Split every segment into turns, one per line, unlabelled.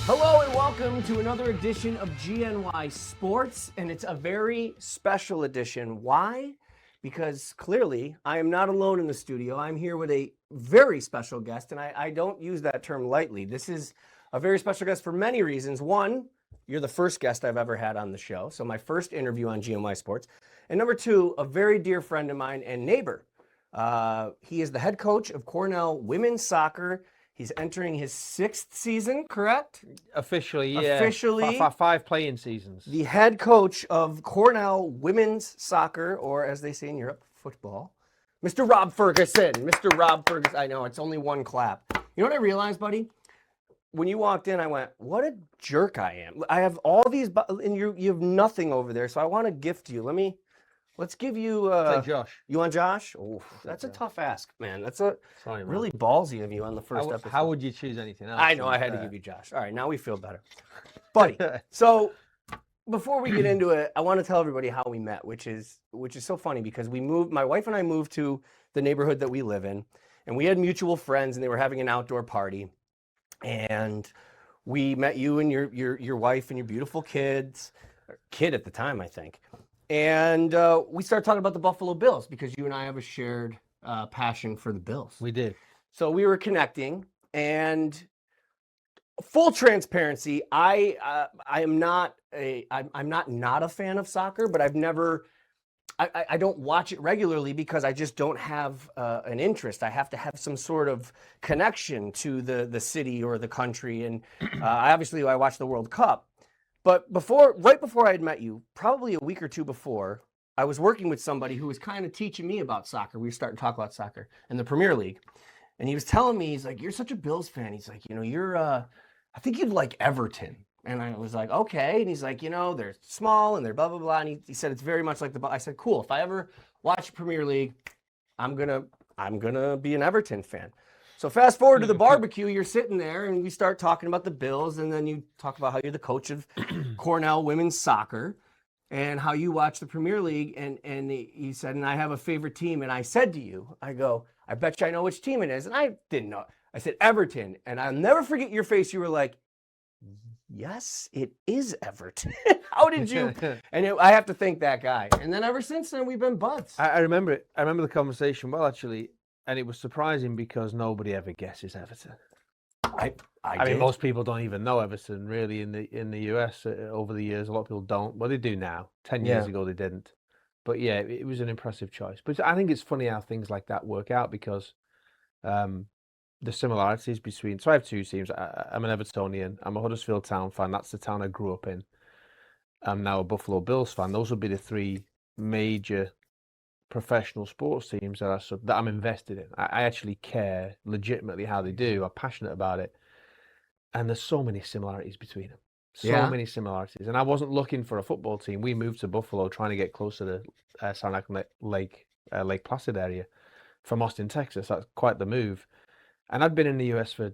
Hello and welcome to another edition of GNY Sports, and it's a very special edition. Why? Because clearly I am not alone in the studio. I'm here with a very special guest, and I don't use that term lightly. This is a very special guest for many reasons. One, you're the first guest I've ever had on the show, so my first interview on GNY Sports. And number two, a very dear friend of mine and neighbor. He is the head coach of Cornell women's soccer. He's entering his 6th season, correct?
Officially, yeah.
Officially.
Five playing seasons.
The head coach of Cornell women's soccer, or as they say in Europe, football, Mr. Rob Ferguson. Mr. Rob Ferguson. I know, it's only one clap. You know what I realized, buddy? When you walked in, I went, what a jerk I am. I have all these, and you have nothing over there, so I want to gift you. Let's give you...
Take Josh.
You want Josh? Oh, that's a tough ask, man. That's really ballsy of you on the first episode.
How would you choose anything else?
I know, I had to give you Josh. All right, now we feel better. Buddy, so before we get into it, I want to tell everybody how we met, which is so funny because my wife and I moved to the neighborhood that we live in, and we had mutual friends, and they were having an outdoor party. And we met you and your wife and your beautiful kid at the time, I think. And we started talking about the Buffalo Bills because you and I have a shared passion for the Bills.
We did.
So we were connecting, and full transparency, I'm not a fan of soccer, but I don't watch it regularly because I just don't have an interest. I have to have some sort of connection to the city or the country, and I watched the World Cup. But right before I had met you, probably a week or two before, I was working with somebody who was kind of teaching me about soccer. We were starting to talk about soccer and the Premier League. And he was telling me, he's like, you're such a Bills fan. He's like, I think you'd like Everton. And I was like, okay. And he's like, they're small and they're blah, blah, blah. And he said, it's very much like I said, cool. If I ever watch Premier League, I'm going to be an Everton fan. So fast forward to the barbecue, you're sitting there and we start talking about the Bills, and then you talk about how you're the coach of Cornell women's soccer and how you watch the Premier League. And he said, and I have a favorite team. And I said to you, I go, I bet you I know which team it is. And I didn't know. I said, Everton. And I'll never forget your face. You were like, yes, it is Everton. How did you? And I have to thank that guy. And then ever since then, we've been buds.
I remember it. I remember the conversation well, actually. And it was surprising because nobody ever guesses Everton. I mean, most people don't even know Everton really in the US over the years. A lot of people don't. Well, they do now. 10 years ago, they didn't. But yeah, it was an impressive choice. But I think it's funny how things like that work out because the similarities between. So I have two teams. I'm an Evertonian. I'm a Huddersfield Town fan. That's the town I grew up in. I'm now a Buffalo Bills fan. Those would be the three major professional sports teams that I'm invested in. I actually care legitimately how they do. I'm passionate about it. And there's so many similarities between them. So many similarities. And I wasn't looking for a football team. We moved to Buffalo trying to get closer to Saranac Lake Placid area from Austin, Texas. That's quite the move. And I'd been in the US for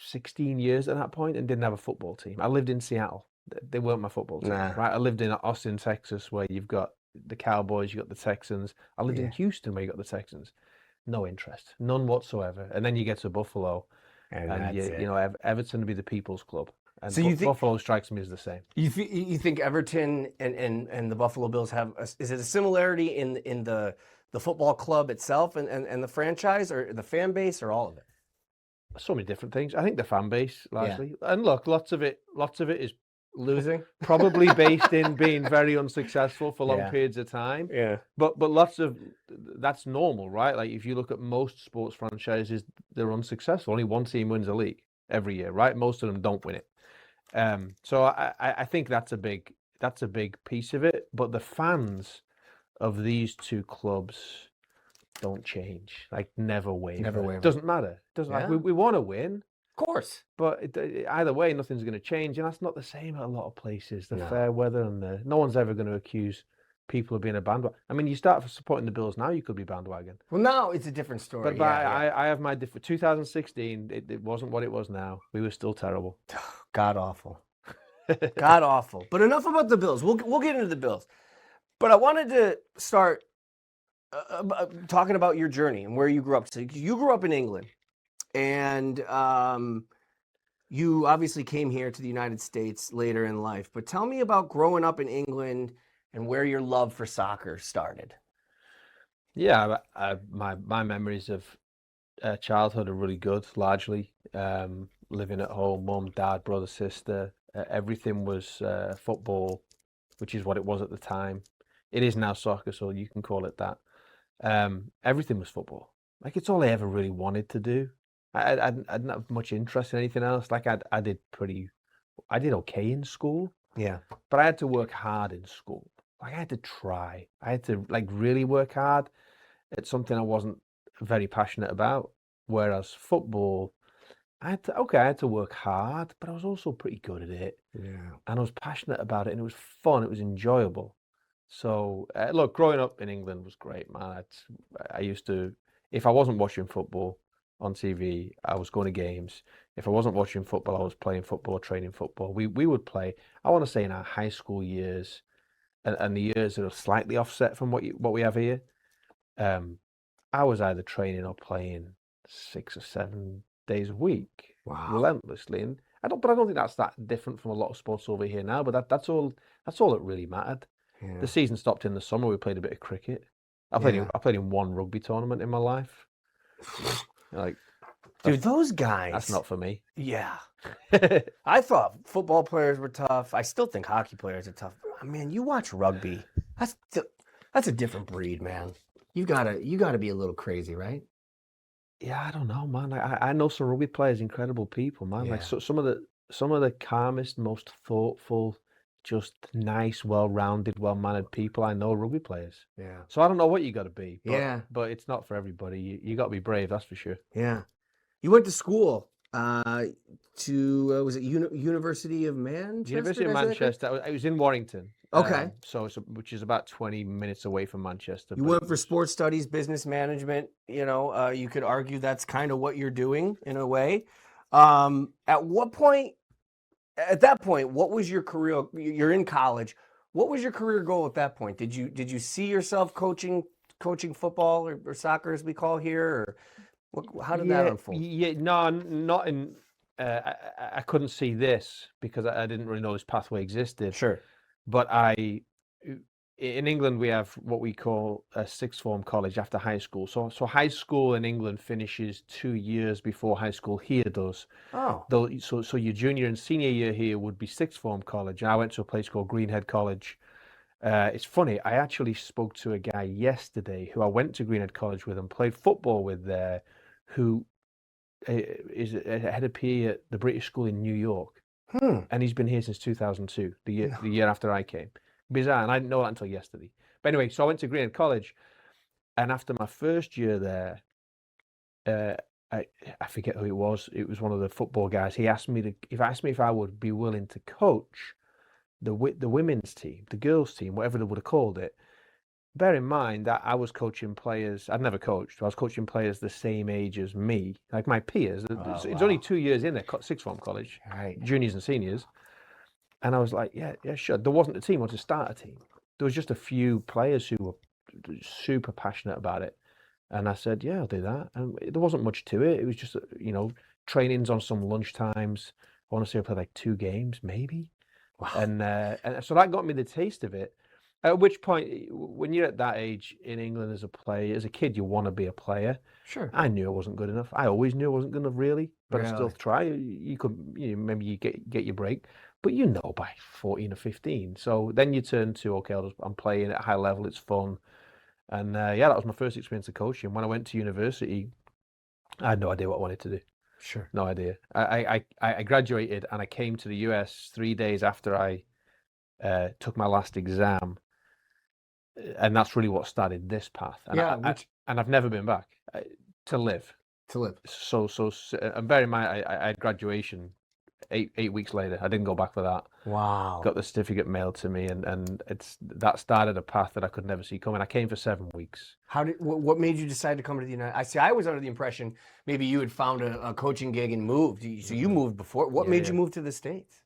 16 years at that point and didn't have a football team. I lived in Seattle. They weren't my football team, right? I lived in Austin, Texas, where you've got the Cowboys, you got the Texans. I lived in Houston where you got the Texans. No interest, none whatsoever. And then you get to Buffalo, and Everton would be the people's club. And so Buffalo strikes me as the same.
You think Everton and the Buffalo Bills is it a similarity in the football club itself and the franchise or the fan base or all of it?
So many different things. I think the fan base largely, and look, lots of it is
losing,
probably based in being very unsuccessful for long periods of time.
Yeah,
but lots of that's normal, right? Like if you look at most sports franchises, they're unsuccessful. Only one team wins a league every year, right? Most of them don't win it. So I think that's a big piece of it. But the fans of these two clubs don't change, like never waver. It doesn't matter. It doesn't matter. We want to win.
Of course.
But either way, nothing's going to change. And that's not the same at a lot of places. The fair weather and no one's ever going to accuse people of being a bandwagon. I mean, you start supporting the Bills now, you could be bandwagon.
Well, now it's a different story.
But I have my different. 2016, it wasn't what it was now. We were still terrible.
God awful. God awful. But enough about the Bills. We'll get into the Bills. But I wanted to start talking about your journey and where you grew up. So you grew up in England. And You obviously came here to the United States later in life, but tell me about growing up in England and where your love for soccer started.
Yeah, my memories of childhood are really good, largely. Living at home, mum, dad, brother, sister, everything was football, which is what it was at the time. It is now soccer, so you can call it that. Everything was football. Like it's all I ever really wanted to do. I didn't have much interest in anything else. Like I did okay in school,
Yeah.
but I had to work hard in school. Like I had to try. I had to like really work hard. It's something I wasn't very passionate about. Whereas football, I had to work hard, but I was also pretty good at it,
Yeah.
and I was passionate about it, and it was fun. It was enjoyable. So look, growing up in England was great, man. I used to, if I wasn't watching football on TV, I was going to games. If I wasn't watching football, I was playing football or training football. We would play. I want to say in our high school years, and the years that are slightly offset from what we have here. Um, I was either training or playing 6 or 7 days a week,
Wow.
relentlessly. And I don't think that's that different from a lot of sports over here now. But that's all. That's all that really mattered. The
Yeah.
season stopped in the summer. We played a bit of cricket.
Yeah.
I played in one rugby tournament in my life. Like
Dude, those
that's
guys.
not for me.
Yeah. I thought football players were tough. I still think hockey players are tough. Man, you watch rugby. That's a different breed, man. You gotta be a little crazy, right?
Yeah, I don't know, man. I know some rugby players, incredible people, man. Like
Yeah.
so, some of the calmest, most thoughtful, just nice, well-rounded, well-mannered people I know are rugby players.
Yeah.
So I don't know what you got to be,
Yeah.
but it's not for everybody. You got to be brave, that's for sure.
Yeah. You went to school to was it University of Manchester?
University of
Did I say that correct?
Manchester. It was in Warrington,
Okay.
which is about 20 minutes away from Manchester.
You
But it
went for
was,
sports studies, business management. You could argue that's kind of what you're doing in a way. At what point? At that point, what was your career? You're in college. What was your career goal at that point? Did you see yourself coaching football or soccer as we call here, or how did that unfold?
no, not in. I couldn't see this because I didn't really know this pathway existed.
Sure.
But in England, we have what we call a sixth form college after high school. So high school in England finishes 2 years before high school here does.
Oh.
Though, so your junior and senior year here would be sixth form college. And I went to a place called Greenhead College. It's funny. I actually spoke to a guy yesterday who I went to Greenhead College with and played football with there, who is a head of PE at the British School in New York. And he's been here since 2002, the year after I came. Bizarre, and I didn't know that until yesterday. But anyway, so I went to Greenhead College, and after my first year there, I forget who it was. It was one of the football guys. He asked me if I would be willing to coach the women's team, the girls' team, whatever they would have called it. Bear in mind that I was coaching players. I'd never coached. I was coaching players the same age as me, like my peers. It's only 2 years in there, sixth form college,
Right.
juniors and seniors. And I was like, yeah, sure. There wasn't a team. I wanted to start a team. There was just a few players who were super passionate about it. And I said, yeah, I'll do that. And there wasn't much to it. It was just, trainings on some lunch times. I want to say I played like 2 games, maybe.
Wow.
And so that got me the taste of it. At which point, when you're at that age in England as a player, as a kid, you want to be a player.
Sure.
I knew I wasn't good enough. I always knew I wasn't good enough, really. But I still
Really?
try. You could, maybe you get your break, but by 14 or 15. So then you turn to, okay, I'm playing at a high level. It's fun. And that was my first experience of coaching. When I went to university, I had no idea what I wanted to do.
Sure.
No idea. I graduated and I came to the US 3 days after I took my last exam. And that's really what started this path. And and I've never been back to live.
To live.
So and bear in mind, I had graduation 8 weeks later. I didn't go back for that.
Wow.
Got the certificate mailed to me, and that started a path that I could never see coming. I came for 7 weeks.
What made you decide to come to the United? I was under the impression maybe you had found a coaching gig and moved. So you moved before. What made you move to the States?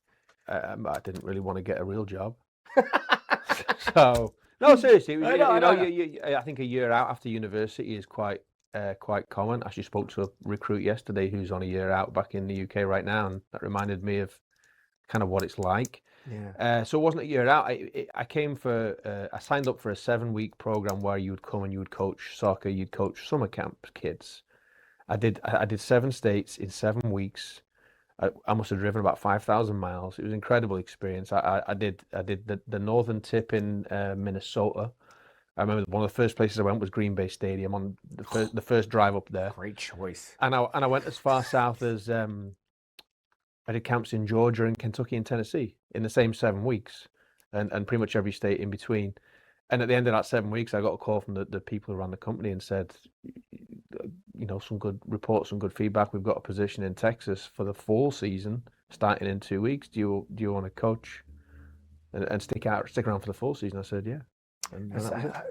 I didn't really want to get a real job. So no, seriously,
I know.
I think a year out after university is quite quite common. Actually spoke to a recruit yesterday who's on a year out back in the UK right now, and that reminded me of kind of what it's like.
Yeah.
So it wasn't a year out. I came for I signed up for a 7-week program where you would come and you would coach soccer, you'd coach summer camp kids. I did 7 states in 7 weeks. I must have driven about 5,000 miles. It was an incredible experience. I did the northern tip in Minnesota. I remember one of the first places I went was Green Bay Stadium on the first drive up there.
Great choice.
And I went as far south as I did camps in Georgia and Kentucky and Tennessee in the same 7 weeks, and pretty much every state in between. And at the end of that 7 weeks, I got a call from the people who ran the company and said, some good reports, some good feedback. We've got a position in Texas for the fall season starting in 2 weeks. Do you want to coach and stick around for the fall season? I said, yeah. And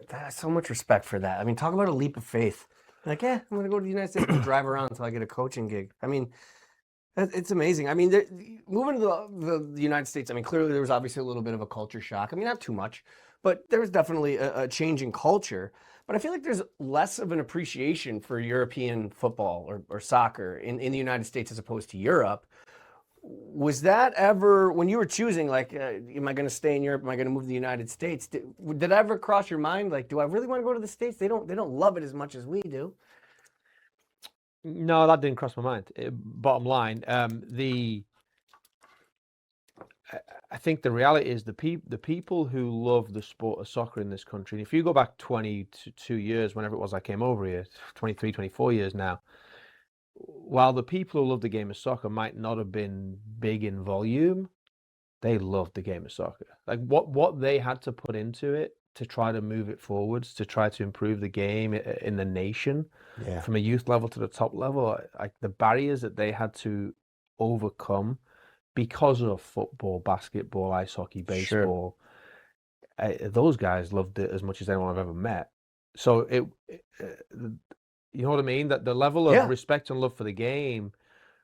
that's so much respect for that. I mean, talk about a leap of faith. Like, yeah, I'm going to go to the United States and drive around until I get a coaching gig. I mean, it's amazing. I mean, moving to the United States, I mean, clearly there was obviously a little bit of a culture shock. I mean, not too much, but there was definitely a change in culture. But I feel like there's less of an appreciation for European football or soccer in the United States as opposed to Europe. Was that ever, when you were choosing, like, am I going to stay in Europe? Am I going to move to the United States? Did that ever cross your mind? Like, do I really want to go to the States? They don't love it as much as we do.
No, that didn't cross my mind. Bottom line, I think the reality is the people who love the sport of soccer in this country, and if you go back 22 years, whenever it was I came over here, 23, 24 years now, while the people who love the game of soccer might not have been big in volume, they loved the game of soccer. Like what they had to put into it to try to move it forwards, to try to improve the game in the nation, from a youth level to the top level, like the barriers that they had to overcome because of football, basketball, ice hockey, baseball. Sure. Those guys loved it as much as anyone I've ever met. So you know what I mean? That the level of respect and love for the game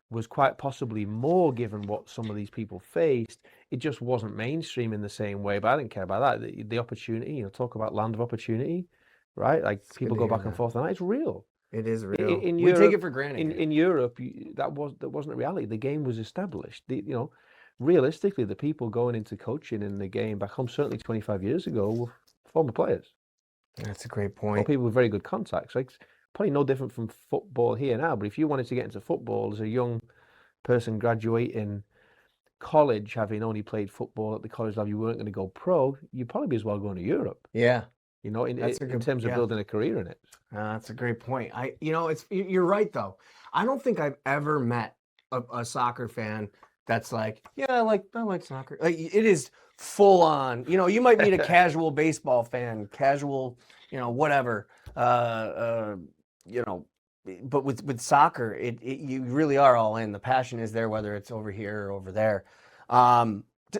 was quite possibly more given what some of these people faced. It just wasn't mainstream in the same way, but I didn't care about that. The opportunity, talk about land of opportunity, right? Like it's people go back and forth, and it's real.
It is real.
In
we
Europe,
take it for granted.
In Europe, that wasn't a reality. The game was established. Realistically, the people going into coaching in the game back home, certainly 25 years ago, were former players.
That's a great point.
Or people with very good contacts. Like probably no different from football here now. But if you wanted to get into football as a young person graduating college, having only played football at the college level, you weren't going to go pro. You'd probably be as well going to Europe.
Yeah.
In terms of building a career in it.
That's a great point. You're right though. I don't think I've ever met a soccer fan that's like, yeah, I like soccer. Like it is full on. You might meet a casual baseball fan, casual, whatever. But with soccer, you really are all in. The passion is there, whether it's over here or over there.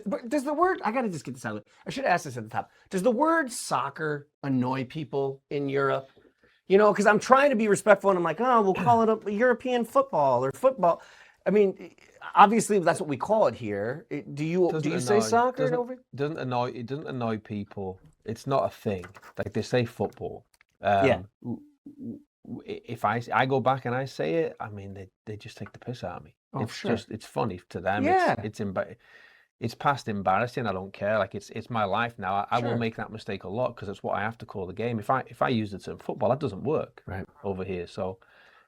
But does the word, I got to just get this out of it. I should ask this at the top. Does the word soccer annoy people in Europe? Because I'm trying to be respectful and I'm like, oh, we'll call it a European football or football. I mean, obviously that's what we call it here. Do you say soccer over?
It doesn't annoy people. It's not a thing. Like they say football. If I go back and I say it, I mean they just take the piss out of me.
Oh, sure.
It's funny to them.
Yeah.
It's past embarrassing. I don't care. Like it's my life now. I will make that mistake a lot because it's what I have to call the game. If I use the term football, that doesn't work over here. So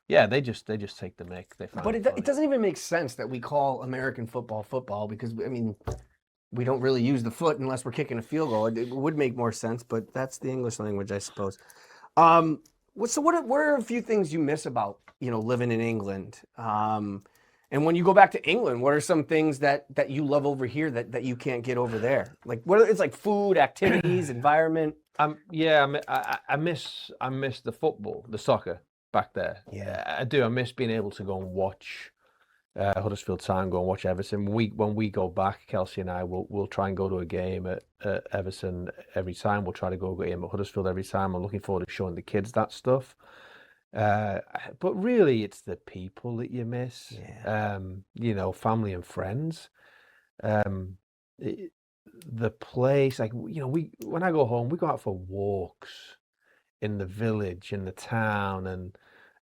yeah, they just take the mick.
But it doesn't even make sense that we call American football because I mean we don't really use the foot unless we're kicking a field goal. It would make more sense, but that's the English language, I suppose. So what are a few things you miss about living in England? And when you go back to England, what are some things that you love over here that you can't get over there? Like it's like food, activities, environment.
I miss the football, the soccer back there.
Yeah,
I do. I miss being able to go and watch Huddersfield Town, go and watch Everton. When we go back, Kelsey and I will try and go to a game at Everton every time. We'll try to go to a game at Huddersfield every time. I'm looking forward to showing the kids that stuff. But really, it's the people that you miss. Family and friends. The place, like when I go home, we go out for walks in the village, in the town, and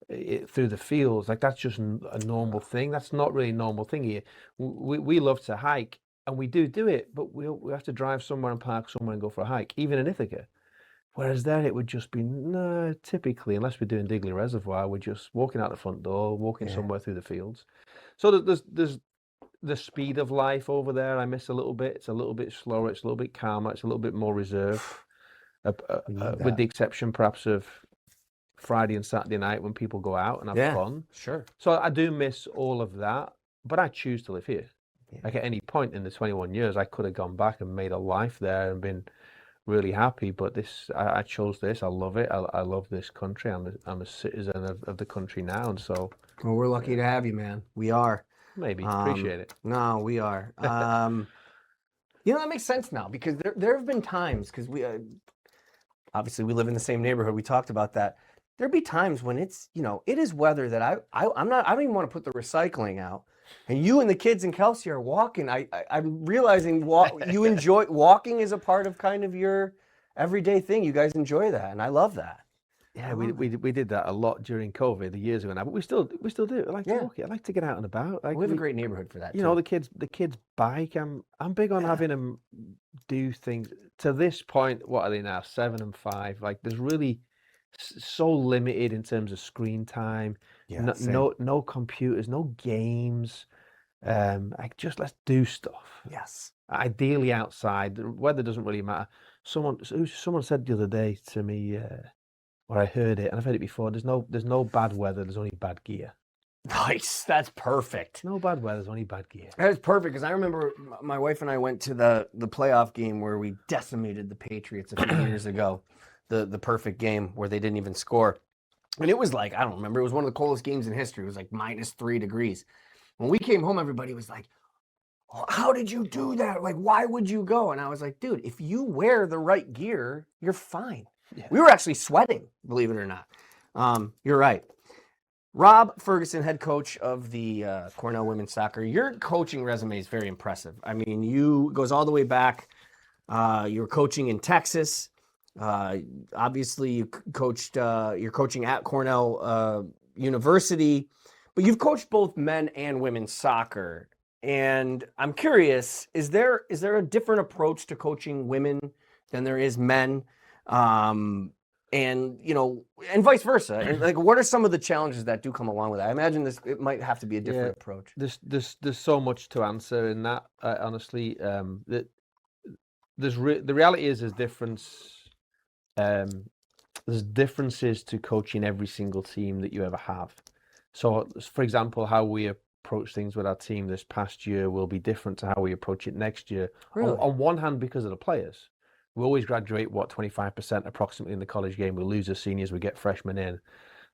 through the fields. Like that's just a normal thing. That's not really a normal thing here. We love to hike, and we do it, but we have to drive somewhere and park somewhere and go for a hike, even in Ithaca. Whereas there it would just be, no, typically, unless we're doing Digley Reservoir, we're just walking out the front door, walking somewhere through the fields. So there's the speed of life over there I miss a little bit. It's a little bit slower, it's a little bit calmer, it's a little bit more reserved, with the exception perhaps of Friday and Saturday night when people go out and have fun.
Sure.
So I do miss all of that, but I choose to live here. Like at any point in the 21 years, I could have gone back and made a life there and been really happy, but I chose this. I love it. I love this country. I'm a citizen of the country now, and so.
Well, we're lucky to have you, man. We are.
Maybe appreciate it.
No, we are. That makes sense now, because there have been times, because we obviously we live in the same neighborhood. We talked about that. There'd be times when it's it is weather that I don't even want to put the recycling out. And you and the kids and Kelsey are walking. I'm realizing you enjoy walking is a part of kind of your everyday thing. You guys enjoy that, and I love that.
Yeah, we did that a lot during COVID the years ago now, but we still do it. I like to walk it. I like to get out and about. Like
we have a great neighborhood for that.
The kids bike. I'm big on having them do things. To this point, what are they now? 7 and 5. Like there's really so limited in terms of screen time.
Yeah,
no computers, no games. Like just let's do stuff.
Yes.
Ideally outside. The weather doesn't really matter. Someone said the other day to me, or I heard it, and I've heard it before. There's no bad weather. There's only bad gear.
Nice. That's perfect.
No bad weather. There's only bad gear.
That's perfect, because I remember my wife and I went to the playoff game where we decimated the Patriots a few years ago. The perfect game where they didn't even score. And it was like, I don't remember, it was one of the coldest games in history. It was like -3 degrees. When we came home, everybody was like, oh, how did you do that? Like, why would you go? And I was like, dude, if you wear the right gear, you're fine. Yeah. We were actually sweating, believe it or not. You're right. Rob Ferguson, head coach of the Cornell women's soccer. Your coaching resume is very impressive. I mean, it goes all the way back. You were coaching in Texas. Obviously, you coached. You're coaching at Cornell University, but you've coached both men and women's soccer. And I'm curious: is there a different approach to coaching women than there is men? And vice versa. And like, what are some of the challenges that do come along with that? I imagine it might have to be a different approach.
There's so much to answer in that. Honestly, the reality is there's differences to coaching every single team that you ever have. So, for example, how we approach things with our team this past year will be different to how we approach it next year. Really? On one hand, because of the players. We always graduate, 25% approximately in the college game. We lose the seniors, we get freshmen in.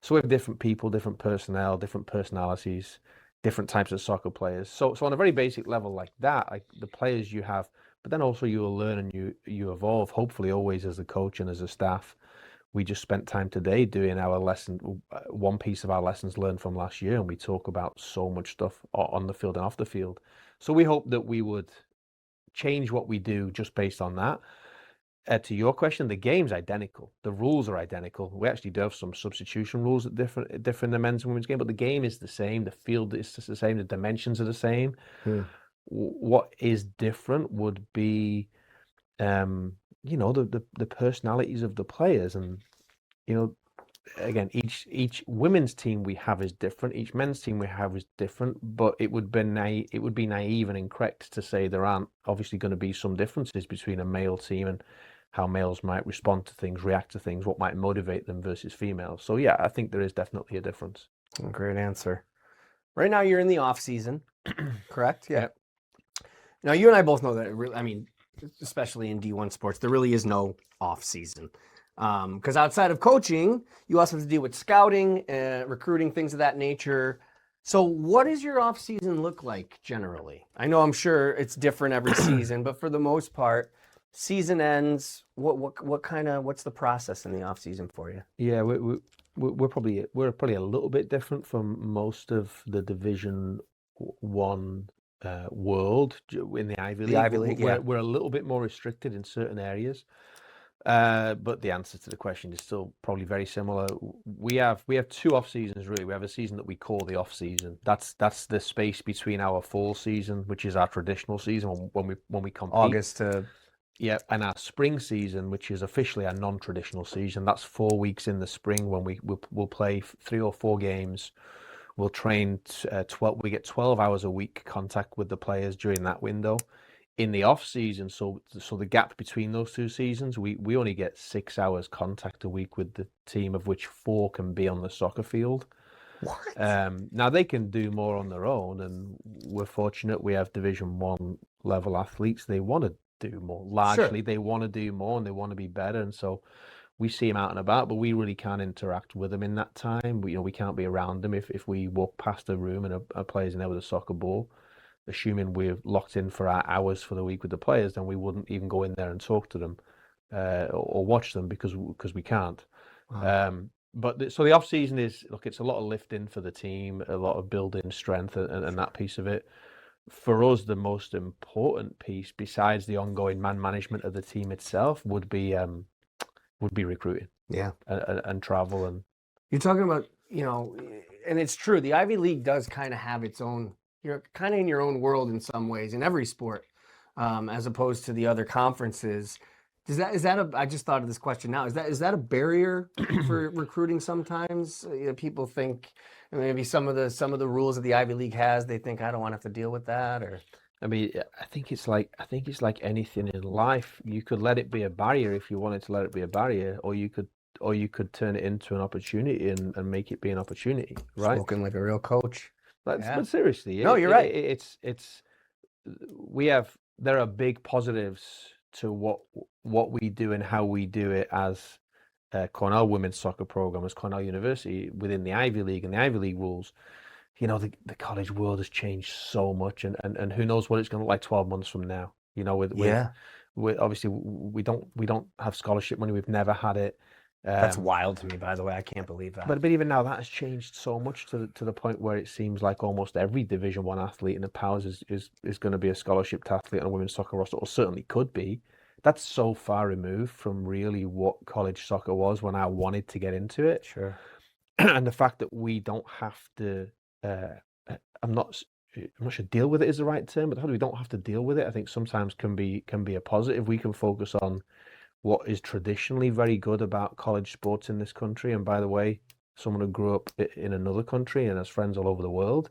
So we have different people, different personnel, different personalities, different types of soccer players. So on a very basic level like that, like the players you have, but then also you will learn and you evolve, hopefully always as a coach and as a staff. We just spent time today doing our lesson, one piece of our lessons learned from last year, and we talk about so much stuff on the field and off the field. So we hope that we would change what we do just based on that. To your question, the game's identical. The rules are identical. We actually do have some substitution rules that differ in the men's and women's game, but the game is the same. The field is the same. The dimensions are the same. What is different would be, the personalities of the players, and again, each women's team we have is different. Each men's team we have is different. But it would be naive and incorrect to say there aren't obviously going to be some differences between a male team and how males might respond to things, react to things, what might motivate them versus females. So yeah, I think there is definitely a difference.
Great answer. Right now you're in the off season, correct? Yeah. Now you and I both know that, especially in D1 sports, there really is no off season. Because outside of coaching, you also have to deal with scouting, recruiting, things of that nature. So what does your off season look like generally? I'm sure it's different every season, but for the most part, season ends. What's the process in the off season for you?
Yeah, we're probably a little bit different from most of the Division 1 world in the Ivy League.
The Ivy League,
we're a little bit more restricted in certain areas. But the answer to the question is still probably very similar. We have two off seasons really. We have a season that we call the off season. That's the space between our fall season, which is our traditional season when we compete.
August to
and our spring season, which is officially our non-traditional season. That's 4 weeks in the spring when we'll play 3 or 4 games. We'll train 12. We get 12 hours a week contact with the players during that window. In the off season, so the gap between those 2 seasons, we only get 6 hours contact a week with the team, of which 4 can be on the soccer field.
What?
Now they can do more on their own, and we're fortunate we have Division 1 level athletes. They want to do more. Largely, they want to do more and they want to be better, and so we see them out and about, but we really can't interact with them in that time. We can't be around them if we walk past a room and a player's in there with a soccer ball. Assuming we're locked in for our hours for the week with the players, then we wouldn't even go in there and talk to them or watch them because we can't.
Wow.
So the off season is, look, it's a lot of lifting for the team, a lot of building strength and that piece of it. For us, the most important piece, besides the ongoing man management of the team itself, would be recruiting.
Yeah.
And travel. And
you're talking about, and it's true. The Ivy League does kind of have its own. You're kind of in your own world in some ways in every sport, as opposed to the other conferences. I just thought of this question now. Is that a barrier for recruiting sometimes? People think maybe some of the rules that the Ivy League has, they think I don't want to have to deal with that, or.
I mean, I think it's like anything in life. You could let it be a barrier if you wanted to let it be a barrier, or you could turn it into an opportunity and make it be an opportunity, right?
Spoken like a real coach.
But seriously,
no, you're right.
There are big positives to what we do and how we do it as Cornell women's soccer program, as Cornell University within the Ivy League and the Ivy League rules. The college world has changed so much, and who knows what it's going to look like 12 months from now. With obviously we don't have scholarship money. We've never had it.
That's wild to me, by the way. I can't believe that.
But even now, that has changed so much to the point where it seems like almost every Division 1 athlete in the powers is going to be a scholarship athlete on a women's soccer roster, or certainly could be. That's so far removed from really what college soccer was when I wanted to get into it.
Sure.
And the fact that we don't have to, I'm not sure deal with it is the right term, but the fact that we don't have to deal with it, I think sometimes can be a positive. We can focus on what is traditionally very good about college sports in this country. And by the way, someone who grew up in another country and has friends all over the world,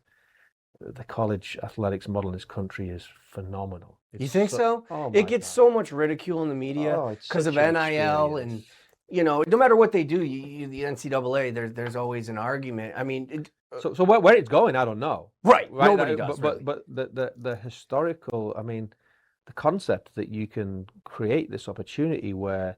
the college athletics model in this country is phenomenal.
You think so?
Oh,
it gets so much ridicule in the media because of NIL and, no matter what they do, the NCAA, there's always an argument. I mean,
so where it's going, I don't know.
Right. Nobody does.
But the historical, I mean, the concept that you can create this opportunity where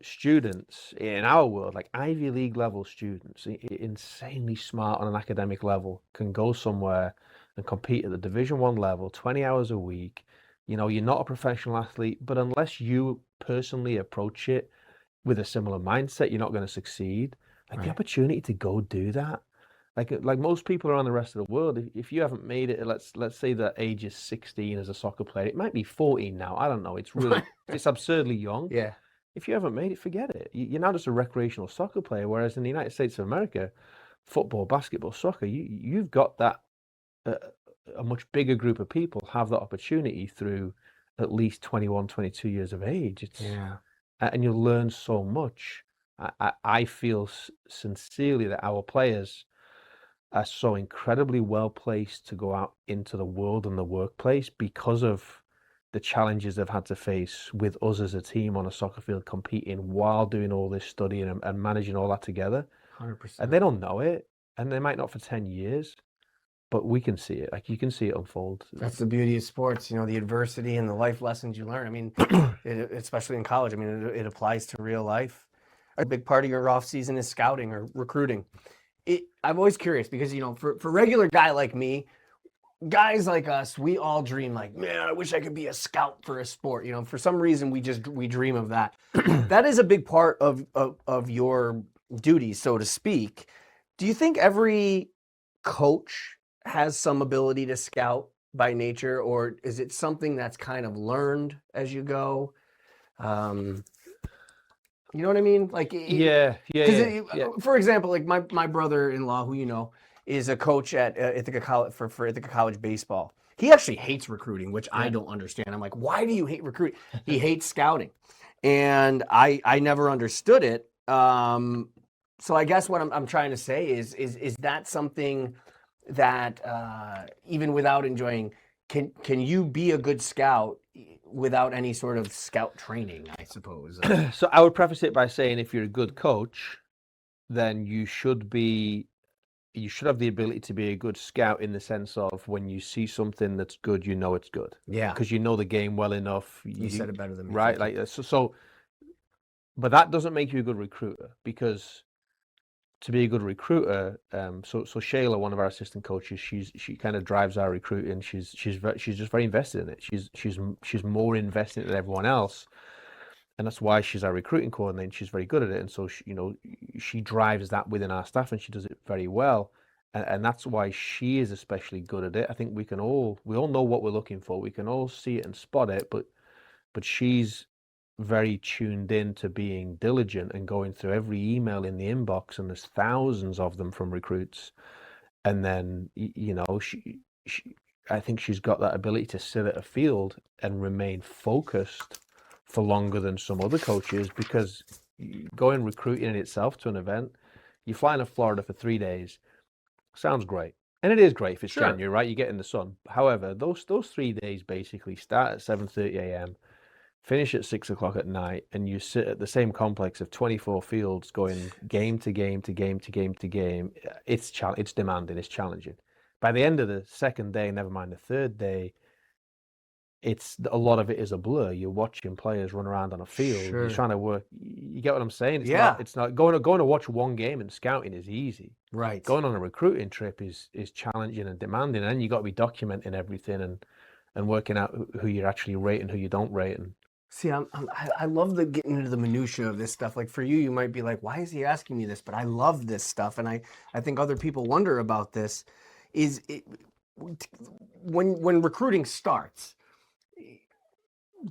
students in our world, like Ivy League level students, insanely smart on an academic level, can go somewhere and compete at the Division 1 level, 20 hours a week. You're not a professional athlete, but unless you personally approach it with a similar mindset, you're not going to succeed. The opportunity to go do that. Like most people around the rest of the world, if you haven't made it, let's say the age is 16 as a soccer player, it might be 14 now. I don't know. It's really it's absurdly young.
Yeah.
If you haven't made it, forget it. You're now just a recreational soccer player. Whereas in the United States of America, football, basketball, soccer, you've got that a much bigger group of people have that opportunity through at least 21, 22 years of age. And you'll learn so much. I feel sincerely that our players are so incredibly well placed to go out into the world and the workplace because of the challenges they've had to face with us as a team on a soccer field, competing while doing all this studying and managing all that together.
100%.
And they don't know it, and they might not for 10 years, but we can see it. You can see it unfold.
That's the beauty of sports, the adversity and the life lessons you learn. I mean, especially in college, I mean, it applies to real life. A big part of your off season is scouting or recruiting. I'm always curious because, for a regular guy like me, guys like us, we all dream like, man, I wish I could be a scout for a sport. For some reason, we dream of that. That is a big part of your duties, so to speak. Do you think every coach has some ability to scout by nature, or is it something that's kind of learned as you go? You know what I mean? Like,
Yeah.
for example, like my brother-in-law, who you know, is a coach at Ithaca College for Ithaca College baseball. He actually hates recruiting, which I
Yeah.
don't understand. I'm like, why do you hate recruiting? He hates scouting, and I never understood it. So I guess what I'm trying to say is that something that even without enjoying, can you be a good scout without any sort of scout training, I suppose?
So I would preface it by saying if you're a good coach, then you should have the ability to be a good scout in the sense of when you see something that's good, you know it's good.
Yeah.
Because you know the game well enough.
You said it better than me.
Right? Like but that doesn't make you a good recruiter, because to be a good recruiter, so Shayla, one of our assistant coaches, she kind of drives our recruiting. She's just very invested in it. She's more invested than everyone else, and that's why she's our recruiting coordinator. She's very good at it, and so she drives that within our staff, and she does it very well, and that's why she is especially good at it. I think we all know what we're looking for. We can all see it and spot it, but she's very tuned in to being diligent and going through every email in the inbox, and there's thousands of them from recruits. And then, she I think she's got that ability to sit at a field and remain focused for longer than some other coaches, because going recruiting in itself to an event, you're flying to Florida for 3 days, sounds great. And it is great if it's January, right? You get in the sun. However, those 3 days basically start at 7:30 a.m., finish at 6 o'clock at night, and you sit at the same complex of 24 fields going game to game to game to game to game. It's demanding, it's challenging. By the end of the second day, never mind the third day, it's a lot of it is a blur. You're watching players run around on a field.
Sure.
You're trying to work. You get what I'm saying? It's not going to watch one game and scouting is easy.
Right.
Going on a recruiting trip is challenging and demanding, and you got to be documenting everything and working out who you're actually rating, who you don't rate. And
see, I love getting into the minutia of this stuff. Like for you, you might be like, why is he asking me this? But I love this stuff, and I think other people wonder about this. When recruiting starts,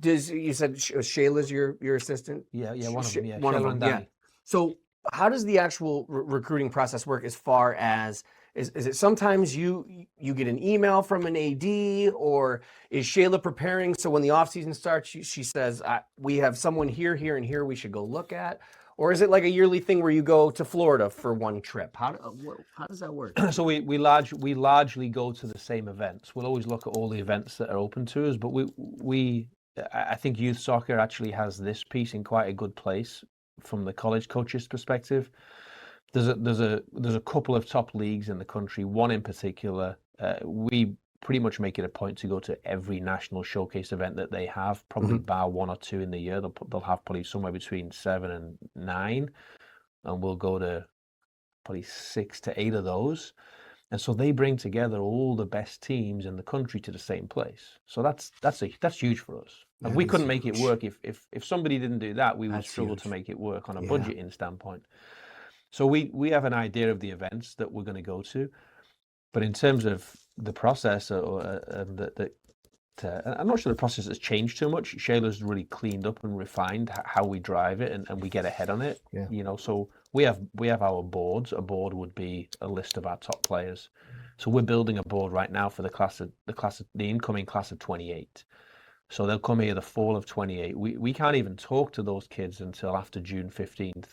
you said Shayla's your assistant?
Yeah, one of them. Yeah,
one of them. Yeah. So how does the actual recruiting process work? As far as is it sometimes you get an email from an AD, or is Shayla preparing so when the offseason starts, she says, we have someone here, and here we should go look at? Or is it like a yearly thing where you go to Florida for one trip? How does that work?
So we largely go to the same events. We'll always look at all the events that are open to us, but I think youth soccer actually has this piece in quite a good place from the college coaches' perspective. There's a couple of top leagues in the country. One in particular, we pretty much make it a point to go to every national showcase event that they have, probably bar 1 or 2 in the year. They'll have probably somewhere between 7 and 9, and we'll go to probably 6 to 8 of those. And so they bring together all the best teams in the country to the same place. So that's huge for us. And we couldn't make it work if somebody didn't do that. We would struggle to make it work on a budgeting standpoint. So we have an idea of the events that we're going to go to, but in terms of the process, I'm not sure the process has changed too much. Shayla's really cleaned up and refined how we drive it, and we get ahead on it. Yeah. So we have our boards. A board would be a list of our top players. So we're building a board right now for the incoming class of 28. So they'll come here the fall of 28. We can't even talk to those kids until after June 15th,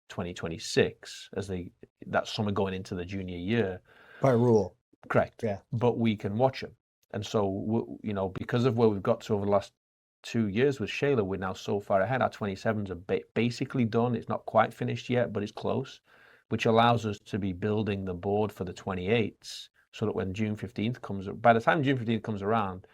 2026, that summer going into the junior year.
By rule.
Correct.
Yeah.
But we can watch them. And so, because of where we've got to over the last 2 years with Shayla, we're now so far ahead. Our 27s are basically done. It's not quite finished yet, but it's close, which allows us to be building the board for the 28s so that when June 15th by the time June 15th comes around,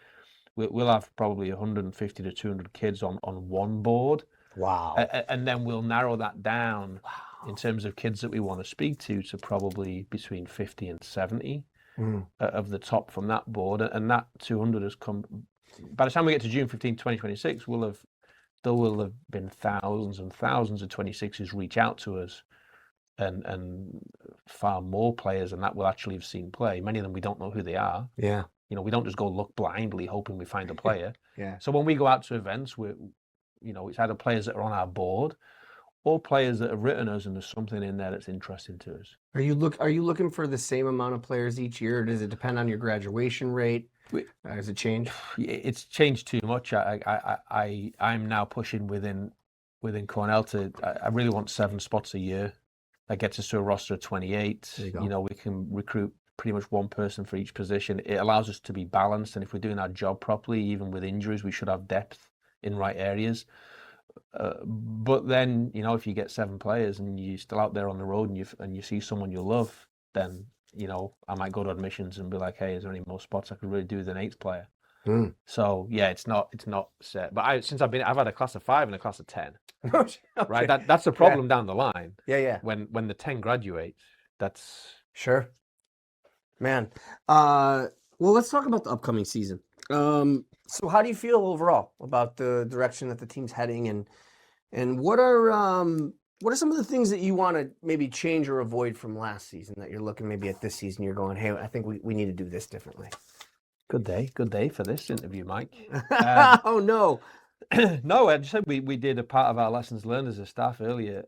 we'll have probably 150 to 200 kids on one board.
Wow.
And then we'll narrow that down in terms of kids that we want to speak to probably between 50 and 70 of the top from that board. And that 200 has come. By the time we get to June 15, 2026, there will have been thousands and thousands of 26s reach out to us, and far more players than that will actually have seen play. Many of them, we don't know who they are.
Yeah.
We don't just go look blindly hoping we find a player.
Yeah.
So when we go out to events, it's either players that are on our board, all players that have written us, and there's something in there that's interesting to us.
Are you looking for the same amount of players each year? Or does it depend on your graduation rate? Does it change?
It's changed too much. I'm now pushing within Cornell to. I really want 7 spots a year. That gets us to a roster of 28. You know, we can recruit pretty much one person for each position. It allows us to be balanced, and if we're doing our job properly, even with injuries, we should have depth in right areas. But then, you know, if you get 7 players and you're still out there on the road and you see someone you love, then, you know, I might go to admissions and be like, hey, is there any more spots I could really do with an 8th player? So yeah, it's not set. But I've had a class of 5 and a class of 10.
Okay.
Right. That's the problem down the line.
Yeah.
When the 10 graduate, that's
sure. Man. Well, let's talk about the upcoming season. So how do you feel overall about the direction that the team's heading, and what are some of the things that you want to maybe change or avoid from last season that you're looking maybe at this season? You're going, hey, I think we need to do this differently.
Good day for this interview, Mike.
Oh no.
No, I just said we did a part of our lessons learned as a staff earlier.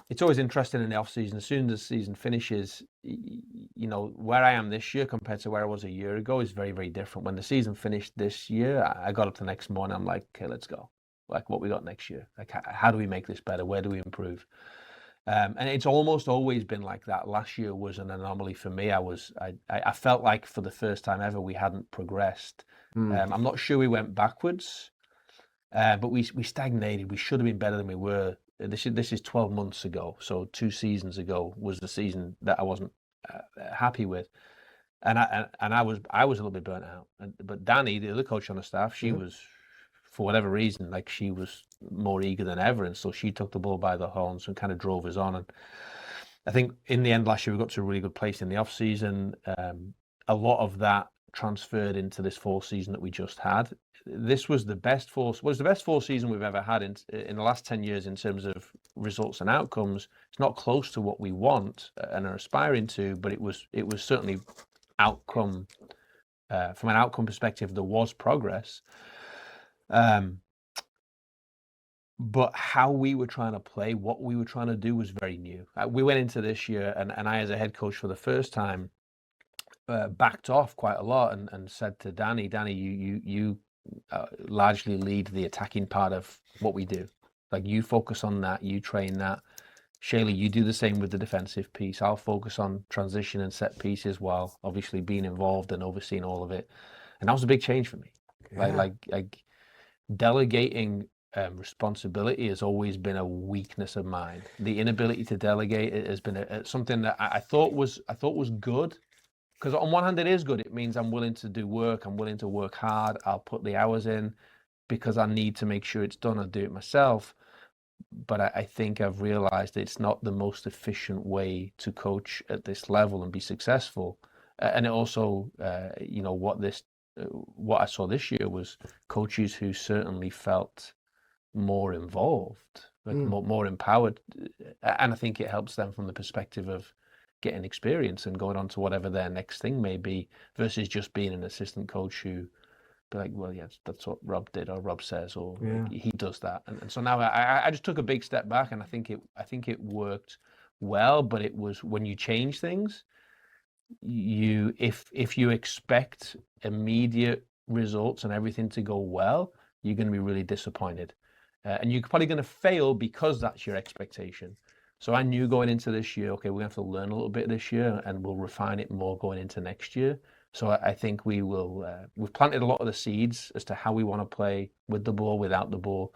It's always interesting in the off season. As soon as the season finishes, you know, where I am this year compared to where I was a year ago is very, very different. When the season finished this year, I got up the next morning. I'm like, okay, let's go. Like, what we got next year? Like, how do we make this better? Where do we improve? And it's almost always been like that. Last year was an anomaly for me. I felt like for the first time ever we hadn't progressed. I'm not sure we went backwards, but we stagnated. We should have been better than we were. This is 12 months ago, so 2 seasons ago was the season that I wasn't happy with, and I was a little bit burnt out. But Danny, the other coach on the staff, she was, for whatever reason, like, she was more eager than ever, and so she took the bull by the horns and kind of drove us on. And I think in the end last year we got to a really good place in the off season. A lot of that transferred into this fall season that we just had. This was the best fall season we've ever had in the last 10 years in terms of results and outcomes. It's not close to what we want and are aspiring to, but it was certainly outcome. From an outcome perspective, there was progress. But how we were trying to play, what we were trying to do was very new. We went into this year, and I, as a head coach for the first time, backed off quite a lot and said to Danny, you largely lead the attacking part of what we do. Like, you focus on that, you train that. Shaylee, you do the same with the defensive piece. I'll focus on transition and set pieces while obviously being involved and overseeing all of it. And that was a big change for me. Yeah. Like delegating responsibility has always been a weakness of mine. The inability to delegate has been something that I thought was good. Because on one hand, it is good. It means I'm willing to do work. I'm willing to work hard. I'll put the hours in because I need to make sure it's done. I'll do it myself. But I think I've realized it's not the most efficient way to coach at this level and be successful. And it also, you know, what I saw this year was coaches who certainly felt more involved, like more empowered. And I think it helps them from the perspective of getting experience and going on to whatever their next thing may be, versus just being an assistant coach who be like, well, yeah, that's what Rob did, or Rob says, or he does that. And so now I just took a big step back, and I think it worked well. But it was, when you change things, if you expect immediate results and everything to go well, you're going to be really disappointed, and you're probably going to fail because that's your expectation. So I knew going into this year, okay, we're going to have to learn a little bit this year, and we'll refine it more going into next year. So I think we will. We've planted a lot of the seeds as to how we want to play with the ball, without the ball.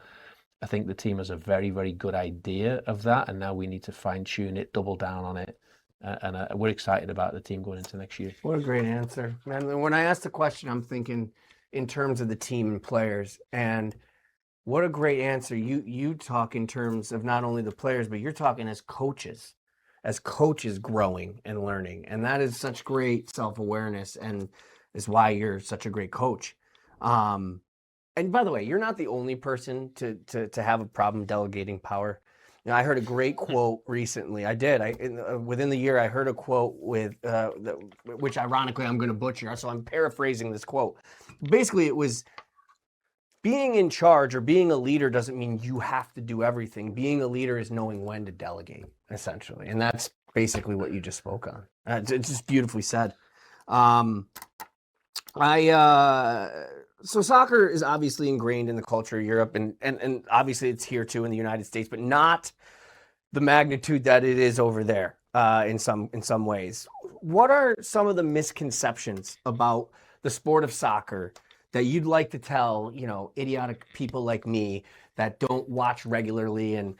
I think the team has a very, very good idea of that, and now we need to fine tune it, double down on it, and we're excited about the team going into next year.
What a great answer, man! When I asked the question, I'm thinking in terms of the team and players, and what a great answer. You talk in terms of not only the players, but you're talking as coaches growing and learning. And that is such great self-awareness, and is why you're such a great coach. And by the way, you're not the only person to have a problem delegating power. You know, I heard a great quote recently. Within the year, I heard a quote which ironically I'm going to butcher. So I'm paraphrasing this quote. Basically, it was, being in charge or being a leader doesn't mean you have to do everything. Being a leader is knowing when to delegate, essentially. And that's basically what you just spoke on. It's just beautifully said. So soccer is obviously ingrained in the culture of Europe, and obviously it's here too in the United States, but not the magnitude that it is over there in some ways. What are some of the misconceptions about the sport of soccer that you'd like to tell, idiotic people like me that don't watch regularly and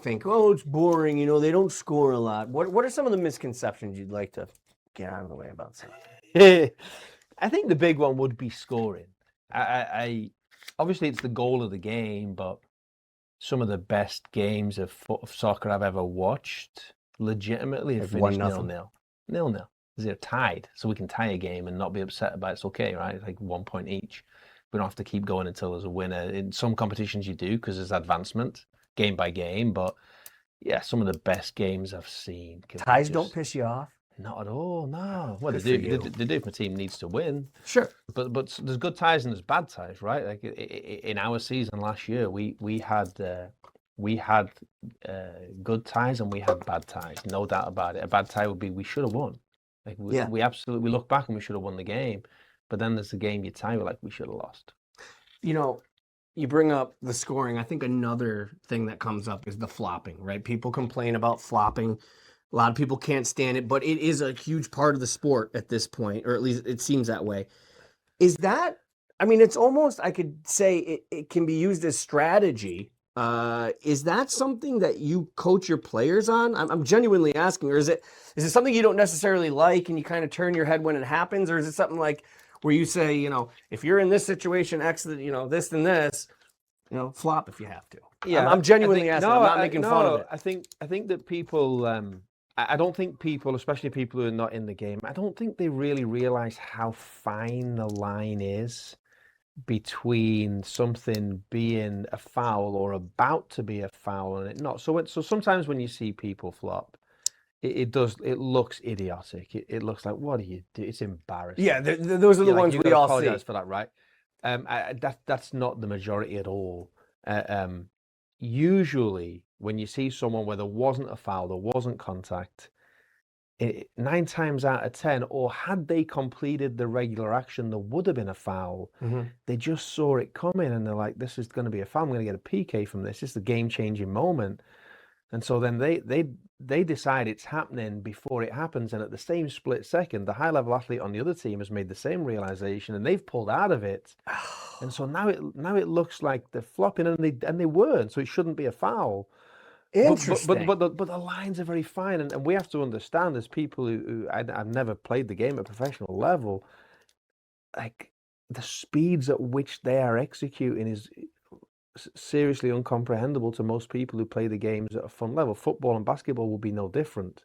think, oh, it's boring, they don't score a lot. What are some of the misconceptions you'd like to get out of the way about soccer?
I think the big one would be scoring. I obviously it's the goal of the game, but some of the best games of soccer I've ever watched legitimately have finished 0-0. 0-0. They're tied, so we can tie a game and not be upset about it. It's okay, right? It's like 1 point each. We don't have to keep going until there's a winner. In some competitions you do because there's advancement game by game, but yeah, some of the best games I've seen.
Ties don't piss you off?
Not at all, no. Well, they do if my team needs to win.
Sure.
But there's good ties and there's bad ties, right? Like in our season last year, we had good ties and we had bad ties, no doubt about it. A bad tie would be we should have won. Like we absolutely look back and we should have won the game. But then there's the game you tie, we're like, we should have lost.
You bring up the scoring. I think another thing that comes up is the flopping, right? People complain about flopping. A lot of people can't stand it, but it is a huge part of the sport at this point, or at least it seems that way. Is that, it's almost, I could say it can be used as strategy. Is that something that you coach your players on? I'm genuinely asking, or is it something you don't necessarily like and you kind of turn your head when it happens? Or is it something like where you say, if you're in this situation, X, this and this, flop if you have to? Yeah, I'm genuinely asking. I'm not making fun of it.
I think that people, I don't think people, especially people who are not in the game, I don't think they really realize how fine the line is between something being a foul or about to be a foul and it not. So sometimes when you see people flop, it looks idiotic. It looks like, what do you do? It's embarrassing.
Yeah, those are the ones we all see.
Apologize for that, right? That's not the majority at all. Usually, when you see someone where there wasn't a foul, there wasn't contact, 9 times out of 10, or had they completed the regular action, there would have been a foul. Mm-hmm. They just saw it coming and they're like, this is going to be a foul. I'm going to get a PK from this. This is a game-changing moment. And so then they decide it's happening before it happens. And at the same split second, the high-level athlete on the other team has made the same realization and they've pulled out of it. And so now it looks like they're flopping and they weren't. So it shouldn't be a foul.
Interesting.
But the lines are very fine, and we have to understand as people who I've never played the game at a professional level, like the speeds at which they are executing is seriously incomprehensible to most people who play the games at a fun level. Football and basketball will be no different.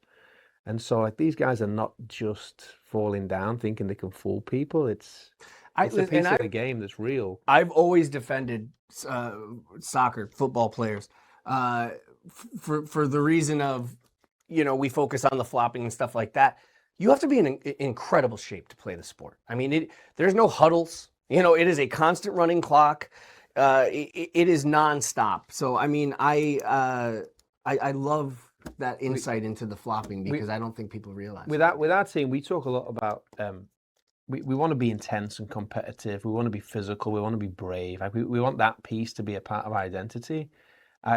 And so like these guys are not just falling down thinking they can fool people. It's a piece of the game that's real.
I've always defended soccer, football players. For the reason of, we focus on the flopping and stuff like that. You have to be in incredible shape to play the sport. There's no huddles. It is a constant running clock. It is nonstop. So, I love that insight into the flopping because I don't think people realize.
With our team, we talk a lot about we want to be intense and competitive. We want to be physical. We want to be brave. We want that piece to be a part of our identity.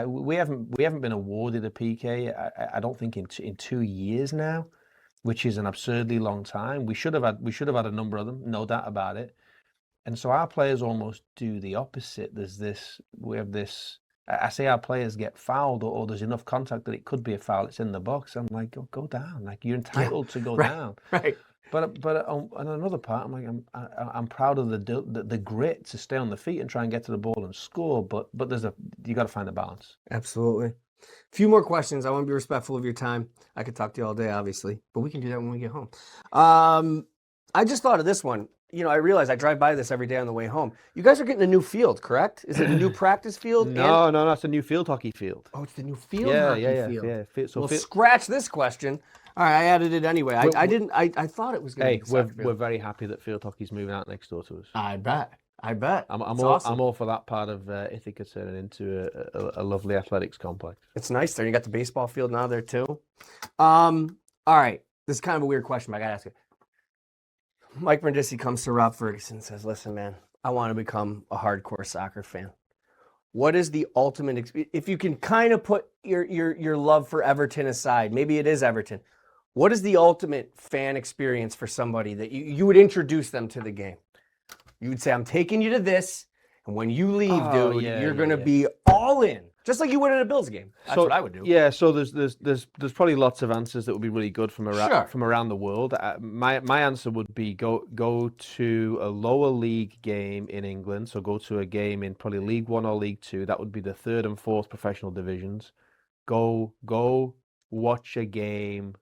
We haven't been awarded a PK. I don't think in 2 years now, which is an absurdly long time. We should have had a number of them, no doubt about it. And so our players almost do the opposite. We have this. I say our players get fouled, or there's enough contact that it could be a foul. It's in the box. I'm like, go down. Like you're entitled to go down.
Right.
But on another part, I'm like, I'm proud of the grit to stay on the feet and try and get to the ball and score. But you got to find a balance.
Absolutely. A few more questions. I want to be respectful of your time. I could talk to you all day, obviously, but we can do that when we get home. I just thought of this one. I realize I drive by this every day on the way home. You guys are getting a new field, correct? Is it a new practice field?
No, it's a new field hockey field.
Oh, it's the new field hockey field.
Yeah.
So scratch this question. All right, I added it anyway. I thought it was going to be
we're very happy that field hockey's moving out next door to us.
I bet. I bet.
I'm
It's
all
awesome.
I'm all for that part of Ithaca turning into a lovely athletics complex.
It's nice there. You got the baseball field now there too. All right. This is kind of a weird question, but I gotta ask it. Mike Brindisi comes to Rob Ferguson and says, "Listen, man, I want to become a hardcore soccer fan. What is the ultimate? If you can kind of put your love for Everton aside, maybe it is Everton. What is the ultimate fan experience for somebody that you would introduce them to the game? You would say, I'm taking you to this, and when you leave,
Oh,
dude,
yeah,
you're
yeah,
gonna
yeah.
be all in, just like you would at a Bills game. That's what I would do.
Yeah, so there's probably lots of answers that would be really good from
Sure.
around the world. My answer would be go to a lower league game in England. So go to a game in probably League One or League Two. That would be the third and fourth professional divisions. Go watch a game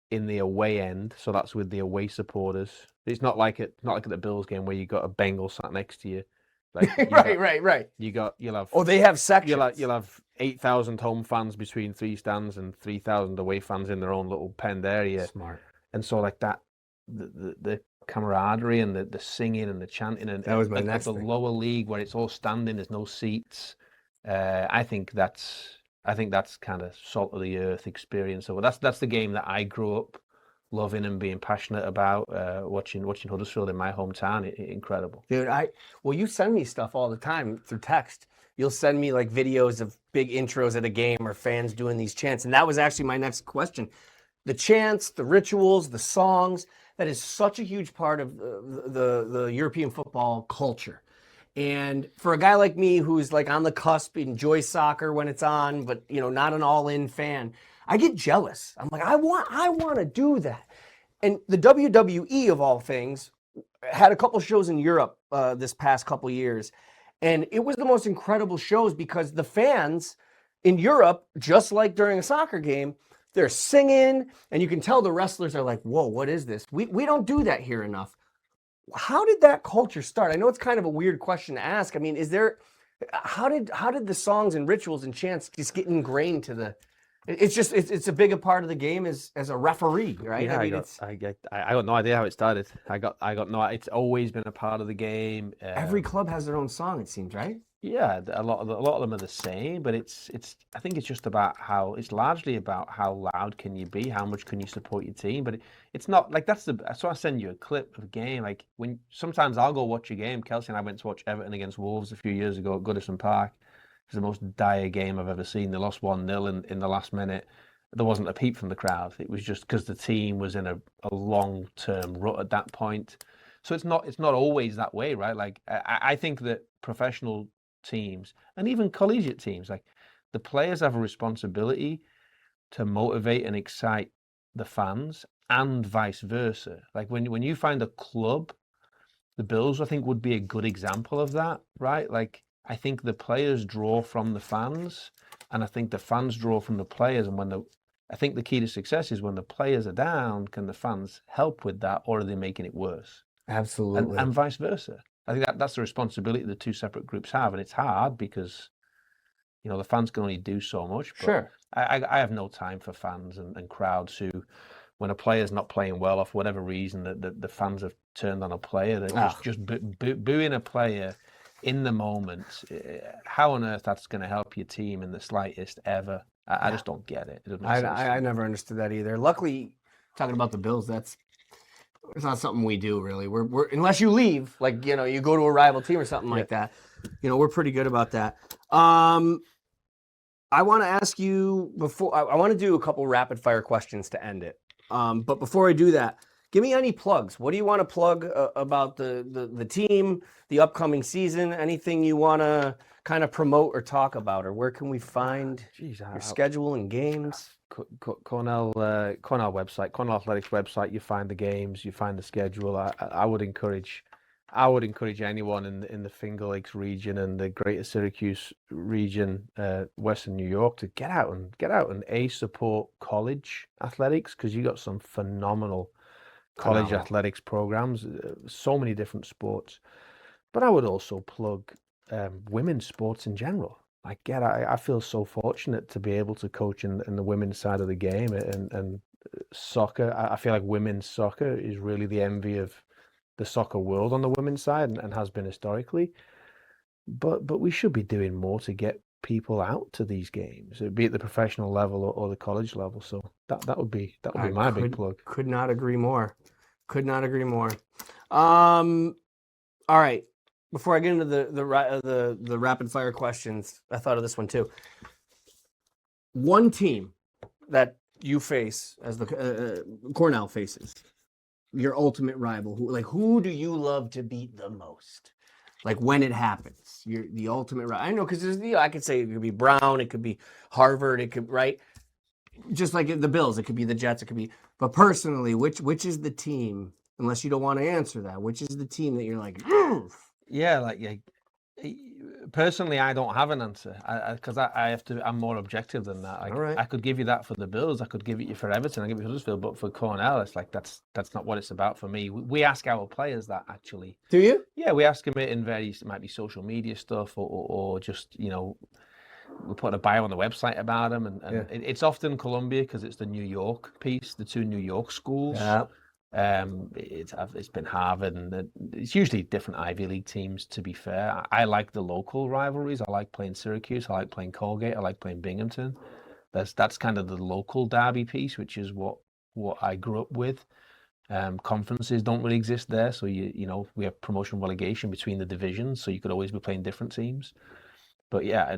in the away end. So that's with the away supporters. It's not like at the Bills game where you got a Bengal sat next to you. Like
Right.
You'll have
Oh, they have sections.
you'll have 8,000 home fans between three stands and 3,000 away fans in their own little penned area.
Smart.
And so like that, the camaraderie and the singing and the chanting and
That was my
at
next
the
thing.
lower league where it's all standing, there's no seats. I think that's kind of salt of the earth experience. So that's the game that I grew up loving and being passionate about. Watching Huddersfield in my hometown, incredible.
Dude, you send me stuff all the time through text. You'll send me like videos of big intros at a game or fans doing these chants. And that was actually my next question. The chants, the rituals, the songs, that is such a huge part of the European football culture. And for a guy like me who's like on the cusp, enjoys soccer when it's on, but not an all-in fan, I get jealous. I'm like, I want to do that. And the WWE of all things had a couple shows in Europe this past couple years, and it was the most incredible shows because the fans in Europe, just like during a soccer game, they're singing, and you can tell the wrestlers are like, "Whoa, what is this? We don't do that here enough." How did that culture start? I know it's kind of a weird question to ask. I mean, how did the songs and rituals and chants just get ingrained to the? It's a bigger part of the game as a referee, right?
Yeah,
I mean,
I got no idea how it started. I got no. It's always been a part of the game.
Every club has their own song, it seems, right?
Yeah, a lot of them are the same, but I think it's just about it's largely about how loud can you be, how much can you support your team, but it's not like that's so I send you a clip of a game. Like when sometimes I'll go watch a game. Kelsey and I went to watch Everton against Wolves a few years ago at Goodison Park. It was the most dire game I've ever seen. They lost 1-0 in the last minute. There wasn't a peep from the crowd. It was just because the team was in a long-term rut at that point. So it's not always that way, right? Like I think that professional teams and even collegiate teams, like the players have a responsibility to motivate and excite the fans and vice versa. Like when you find a club, the Bills I think would be a good example of that, right? Like I think the players draw from the fans and I think the fans draw from the players, and I think the key to success is when the players are down, can the fans help with that, or are they making it worse?
Absolutely.
And vice versa. I think that's the responsibility the two separate groups have, and it's hard because the fans can only do so much. But
Sure.
I have no time for fans and crowds who, when a player's not playing well, off whatever reason, that the fans have turned on a player, they're just booing a player in the moment. How on earth that's going to help your team in the slightest ever? I just don't get it. It doesn't make sense.
I never understood that either. Luckily, talking about the Bills, it's not something we do really. We're unless you leave, like you go to a rival team or something like that. We're pretty good about that. I want to ask you before I want to do a couple rapid fire questions to end it. But before I do that, give me any plugs. What do you want to plug about the team, the upcoming season? Anything you want to kind of promote or talk about, or where can we find your schedule and games?
Cornell website, Cornell Athletics website. You find the games, you find the schedule. I would encourage anyone in the Finger Lakes region and the Greater Syracuse region, Western New York, to get out and support college athletics, because you got some phenomenal college athletics programs, so many different sports. But I would also plug women's sports in general. I feel so fortunate to be able to coach in the women's side of the game, and soccer. I feel like women's soccer is really the envy of the soccer world on the women's side and has been historically. But we should be doing more to get people out to these games, be it the professional level or the college level. So that would be my big plug.
Could not agree more. Could not agree more. All right. Before I get into the rapid fire questions, I thought of this one too. One team that you face as the Cornell faces, your ultimate rival. Who do you love to beat the most? Like when it happens, you're the ultimate rival. I know because I could say it could be Brown, it could be Harvard, it could right. Just like the Bills, it could be the Jets, it could be. But personally, which is the team? Unless you don't want to answer that, which is the team that you're like?
Yeah, personally, I don't have an answer because I have to. I'm more objective than that.
All right.
I could give you that for the Bills. I could give it you for Everton. I give you for Huddersfield. But for Cornell, it's like that's not what it's about for me. We ask our players that actually.
Do you?
Yeah, we ask them it in various. It might be social media stuff or just we put a bio on the website about them, and it's often Columbia because it's the New York piece, the two New York schools.
Yeah.
It's been Harvard, and it's usually different Ivy League teams. To be fair, I like the local rivalries. I like playing Syracuse. I like playing Colgate. I like playing Binghamton. That's kind of the local derby piece, which is what I grew up with. Conferences don't really exist there, so we have promotion relegation between the divisions, so you could always be playing different teams. But yeah,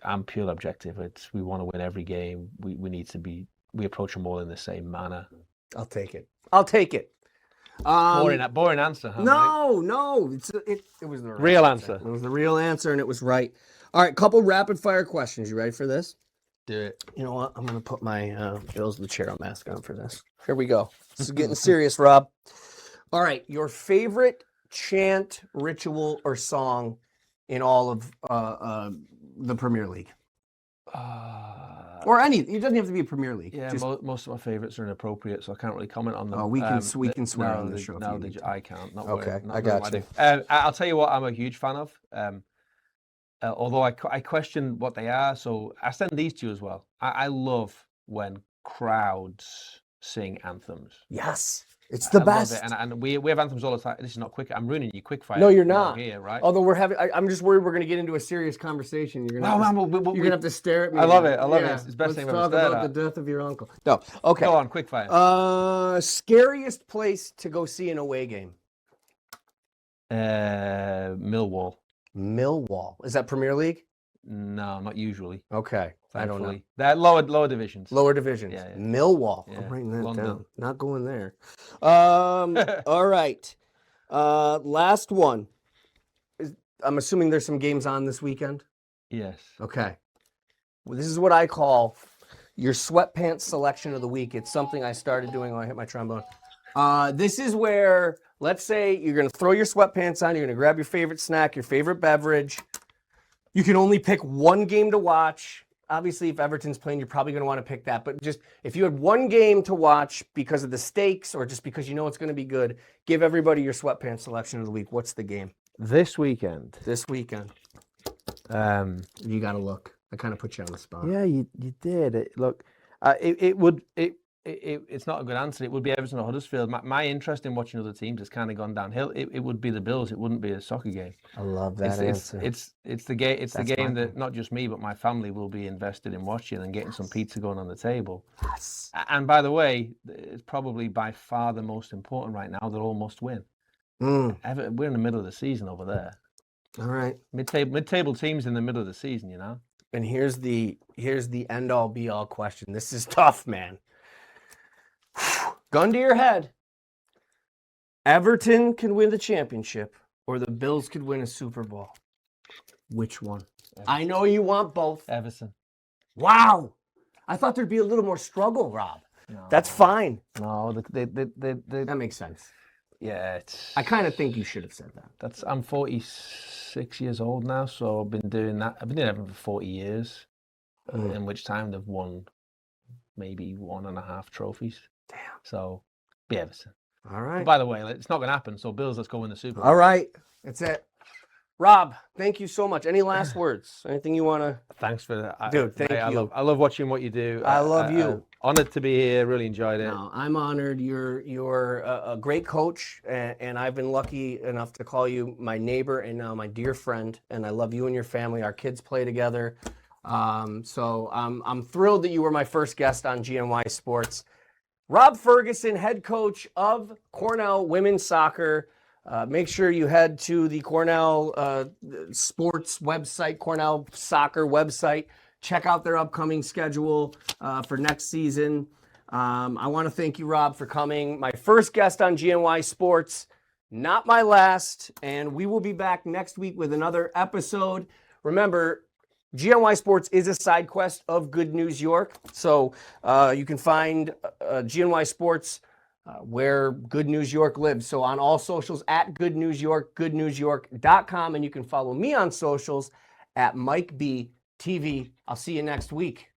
I'm pure objective. We want to win every game. We approach them all in the same manner.
I'll take it.
Boring answer, huh?
No. It was the
real answer.
It was the real answer, and it was right. All right, couple rapid fire questions. You ready for this?
Do it.
You know what? I'm gonna put my Bill's the Chero mask on for this. Here we go. This is getting serious, Rob. All right, your favorite chant, ritual, or song in all of the Premier League? Or any, it doesn't have to be a Premier League.
Yeah, most of my favourites are inappropriate, so I can't really comment on them.
Oh, we can swear on the show.
No, I can't. Not
okay,
not
I got you.
I'll tell you what I'm a huge fan of. Although I question what they are, so I send these to you as well. I love when crowds sing anthems.
Yes. It's the best.
Love it. And we have anthems all the time. This is not quick. I'm ruining you quick fire.
No, you're not.
Here, right?
Although I'm just worried we're going to get into a serious conversation. You're going to have to stare at me.
I love it. I love it. It's the best thing I've ever said.
Let's talk about the death of your uncle. No. Okay.
Go on, quick fire.
Scariest place to go see an away game?
Millwall.
Millwall. Is that Premier League?
No, not usually.
Okay.
Thankfully.
I don't know.
They're lower divisions.
Lower divisions. Yeah. Millwall.
Yeah.
I'm writing that
London.
down. Not going there. All right. Last one. I'm assuming there's some games on this weekend?
Yes.
Okay. Well, this is what I call your sweatpants selection of the week. It's something I started doing when I hit my trombone. This is where, let's say you're going to throw your sweatpants on, you're going to grab your favorite snack, your favorite beverage. You can only pick one game to watch. Obviously, if Everton's playing, you're probably going to want to pick that. But just if you had one game to watch because of the stakes or just because you know it's going to be good, give everybody your sweatpants selection of the week. What's the game?
This weekend.
You got to look. I kind of put you on the spot.
Yeah, you did. It's not a good answer. It would be Everton or Huddersfield. My interest in watching other teams has kind of gone downhill. It would be the Bills. It wouldn't be a soccer game.
I love that answer.
It's the game. It's the game that not just me but my family will be invested in watching and getting some pizza going on the table.
Yes.
And by the way, it's probably by far the most important right now. They're all must win. We're in the middle of the season over there.
All right.
Mid-table teams in the middle of the season.
And here's the end all be all question. This is tough, man. Gun to your head. Everton can win the championship or the Bills could win a Super Bowl. Which one? Everton. I know you want both.
Everton.
Wow. I thought there'd be a little more struggle, Rob.
No.
That's fine.
No,
that makes sense.
Yeah,
I kind of think you should have said that.
I'm 46 years old now, so I've been doing that. I've been doing Everton for 40 years, in which time they've won maybe 1.5 trophies.
Damn.
So, be Everton.
All right.
And by the way, it's not going to happen. So, Bills, let's go win the Super Bowl.
All right. That's it. Rob, thank you so much. Any last words? Anything you want to?
Thanks for that.
Dude, thank you.
I love watching what you do.
I love you.
Honored to be here. Really enjoyed it.
No, I'm honored. You're a great coach, and I've been lucky enough to call you my neighbor and now my dear friend. And I love you and your family. Our kids play together, so I'm thrilled that you were my first guest on GNY Sports. Rob Ferguson, head coach of Cornell women's soccer. Make sure you head to the Cornell sports website, Cornell soccer website. Check out their upcoming schedule for next season. I want to thank you, Rob, for coming. My first guest on GNY Sports, not my last. And we will be back next week with another episode. Remember, GNY Sports is a side quest of Good News York. So you can find GNY Sports where Good News York lives. So on all socials at Good News York, goodnewsyork.com. And you can follow me on socials at Mike B TV. I'll see you next week.